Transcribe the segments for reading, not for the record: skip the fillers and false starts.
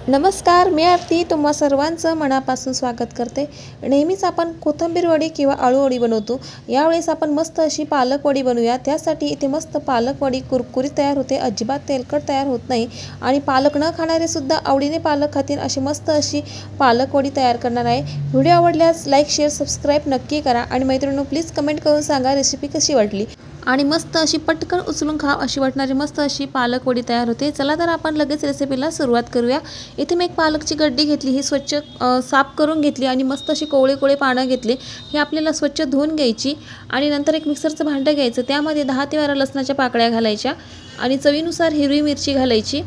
नमस्कार, मी आरती तुम्हा सर्वांचं मनापासून स्वागत करते। नेहमीच आपण कोथिंबीर वडी किंवा आळू वडी बनवतो। यावेळेस आपण मस्त अशी पालक वडी बनवूया। त्यासाठी इथे मस्त पालक वडी कुरकुरीत तयार होते, अजिबात तेलकट तयार होत नाही आणि पालक न खाणारे सुद्धा आवडीने पालक खातील अशी मस्त अशी पालक वडी तयार करणार आहे। व्हिडिओ आवडल्यास लाईक, शेअर, सबस्क्राईब नक्की करा आणि मैत्रिणींनो प्लीज कमेंट करून सांगा रेसिपी कशी वाटली। आणि मस्त अशी पटकन उचलून खाव अशी वाटणारी मस्त अशी पालक वडी तयार होते। चला तर आपण लगेच रेसिपीला सुरुवात करूया। इथे मी एक पालकची गड्डी घेतली, ही स्वच्छ साफ करून घेतली आणि मस्त अशी कोवळे कोवळे पानं घेतले। हे आपल्याला स्वच्छ धुवून घ्यायची आणि नंतर एक मिक्सरचं भांडं घ्यायचं, त्यामध्ये 10 ते 12 लसणाच्या पाकळ्या घालायच्या आणि चवीनुसार हिरवी मिरची घालायची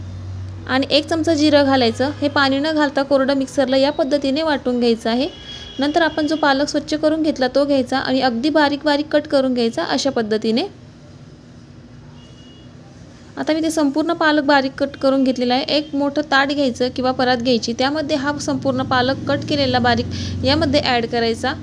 आणि 1 चमचा जिरं घालायचं। हे पाणी न घालता कोरडं मिक्सरला या पद्धतीने वाटून घ्यायचं आहे। नंतर आपण जो पालक स्वच्छ करून घेतला तो घ्यायचा आणि अगदी बारीक बारीक कट करून घ्यायचा अशा पद्धतीने। आता मी ते संपूर्ण पालक बारीक कट करून घेतलेला आहे। एक मोठं ताट घ्यायचं किंवा परात घ्यायची, त्यामध्ये हा संपूर्ण पालक कट केलेला बारीक यामध्ये ॲड करायचा।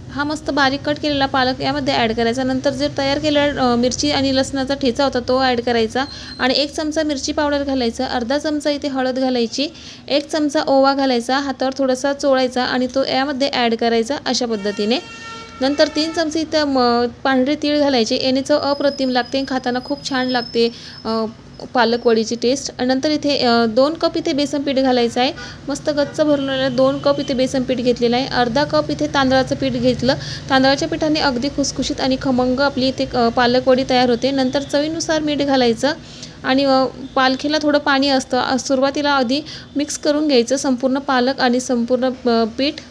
हा मस्त बारीक कट केलेला पालक यामध्ये ॲड करायचा। नंतर जे तयार केलेला मिरची आणि लसणाचा ठेचा होता तो ॲड करायचा आणि 1 चमचा मिरची पावडर घालायचा, अर्धा चमचा इथे हळद घालायची, 1 चमचा ओवा घालायचा, हातावर थोडासा चोळायचा आणि तो यामध्ये ॲड करायचा अशा पद्धतीने। नंतर 3 चमचे इथे पांढरे तीळ घालायचे, याने चव अप्रतिम लागते, खाताना खूप छान लागते पालक वडीची टेस्ट। नंतर इथे 2 कप इथे बेसन पीठ घालायचं आहे, मस्त गच्च भरलेलं 2 कप इथे बेसन पीठ घेतलेलं आहे। अर्धा कप इथे तांदळाचं पीठ घेतलं, तांदळाच्या पिठाने अगदी खुसखुशीत आणि खमंग आपली इथे पालक वडी तयार होते। नंतर चवीनुसार मीठ घालायचं आणि पालखीला थोडं पाणी असतं, सुरुवातीला आधी मिक्स करून घ्यायचं संपूर्ण पालक आणि संपूर्ण पीठ।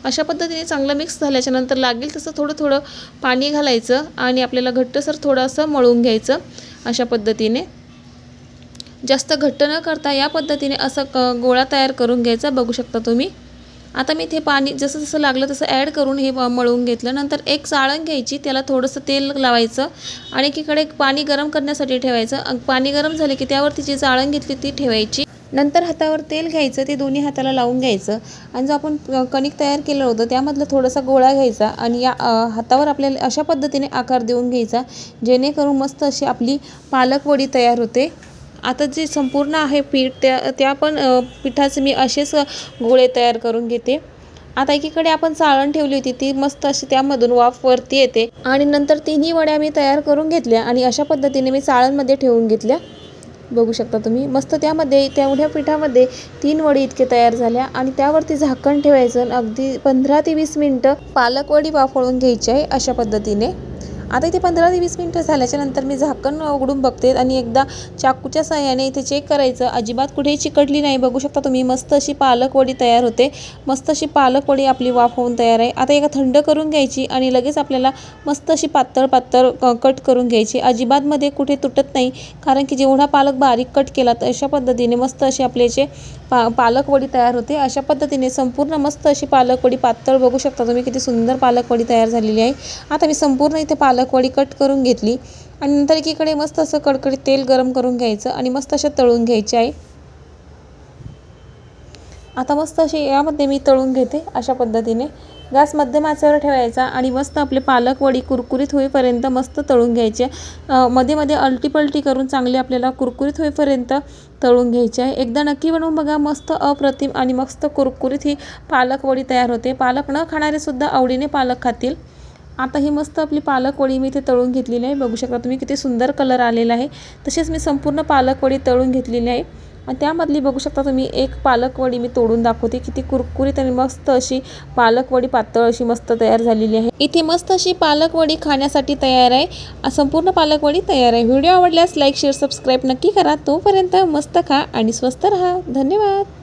अशा पद्धतीने चांगलं मिक्स झाल्याच्या नंतर लागेल तसं थोडं थोडं पाणी घालायचं आणि आपल्याला घट्टसर थोडंसं मळून घ्यायचं अशा पद्धतीने। जास्त घट्ट न करता या पद्धतीने असं गोळा तयार करून घ्यायचा, बघू शकता तुम्ही। आता मी इथे पाणी जसं जसं लागलं तसं ॲड करून हे मळून घेतलं। नंतर एक चाळण घ्यायची, त्याला थोडंसं तेल लावायचं आणि एकीकडे पाणी गरम करण्यासाठी ठेवायचं। पाणी गरम झाले की त्यावरती जी चाळण घेतली ती ठेवायची। नंतर हातावर तेल घ्यायचं, ते दोन्ही हाताला लावून घ्यायचं आणि जो आपण कणिक तयार केलं होतं त्यामधला थोडासा गोळा घ्यायचा आणि या हातावर आपल्याला अशा पद्धतीने आकार देऊन घ्यायचा, जेणेकरून मस्त अशी आपली पालक वडी तयार होते। आता जे संपूर्ण आहे पीठ त्या पण पिठाचे मी असेच गोळे तयार करून घेते। आता एकीकडे आपण चाळण ठेवली होती, ती मस्त अशी त्यामधून वाफ वरती येते आणि नंतर तिन्ही वड्या मी तयार करून घेतल्या आणि अशा पद्धतीने मी चाळणमध्ये ठेवून घेतल्या, बघू शकता तुम्ही। मस्त त्यामध्ये तेवढ्या पिठामध्ये 3 वडी इतके तयार झाल्या आणि त्यावरती झाकण ठेवायचं। अगदी 15 ते 20 मिनिटं पालक वडी वाफळून घ्यायची आहे अशा पद्धतीने। आता इथे 15 ते 20 मिनिटं झाल्याच्या नंतर मी झाकण उघडून बघते आणि एकदा चाकूच्या साहाय्याने इथे चेक करायचं, अजिबात कुठेही चिकटली नाही, बघू शकता तुम्ही। मस्त अशी पालक वडी तयार होते, मस्त अशी पालक वडी आपली वाफ होऊन तयार आहे। आता एका थंड करून घ्यायची आणि लगेच आपल्याला मस्त अशी पातळ पातळ कट करून घ्यायची, अजिबात मध्ये कुठे तुटत नाही, कारण की जेवढा पालक बारीक कट केला तर अशा पद्धतीने मस्त अशी आपल्याचे पालक वडी तयार होते। अशा पद्धतीने संपूर्ण मस्त अशी पालक वडी पातळ, बघू शकता तुम्ही किती सुंदर पालक वडी तयार झालेली आहे। आता मी संपूर्ण इथे पालक वडी कट करून घेतली आणि नंतर एकीकडे मस्त असं कडकडीत तेल गरम करून घ्यायचं आणि मस्त अशा तळून घ्यायचे आहे। आता मस्त अशी यामध्ये मी तळून घेते अशा पद्धतीने। गॅस मध्यम आचेवर ठेवायचा आणि मस्त आपले पालक वडी कुरकुरीत होईपर्यंत मस्त तळून घ्यायचे। मध्ये मध्ये अलटी पलटी करून चांगले आपल्याला कुरकुरीत होईपर्यंत तळून घ्यायचे आहे। एकदा नक्की बनवून बघा, मस्त अप्रतिम आणि मस्त कुरकुरीत ही पालक वडी तयार होते। पालक न खाणारे सुद्धा आवडीने पालक खातील। आता ही मस्त आपली पालक वडी मी इथे तळून घेतलेली आहे, बघू शकता तुम्ही किती सुंदर कलर आलेला आहे। तसेच मी संपूर्ण पालक वडी तळून घेतलेली आहे आणि त्यामधली बघू शकता तुम्ही एक पालक वडी मी तोडून दाखवते, किती कुरकुरीत आणि मस्त अशी पालक वडी पातळ अशी मस्त तयार झालेली आहे। इथे मस्त अशी पालक वडी खाण्यासाठी तयार आहे, संपूर्ण पालक वडी तयार आहे। व्हिडिओ आवडल्यास लाईक, शेअर, सबस्क्राईब नक्की करा। तोपर्यंत मस्त खा आणि स्वस्त रहा। धन्यवाद।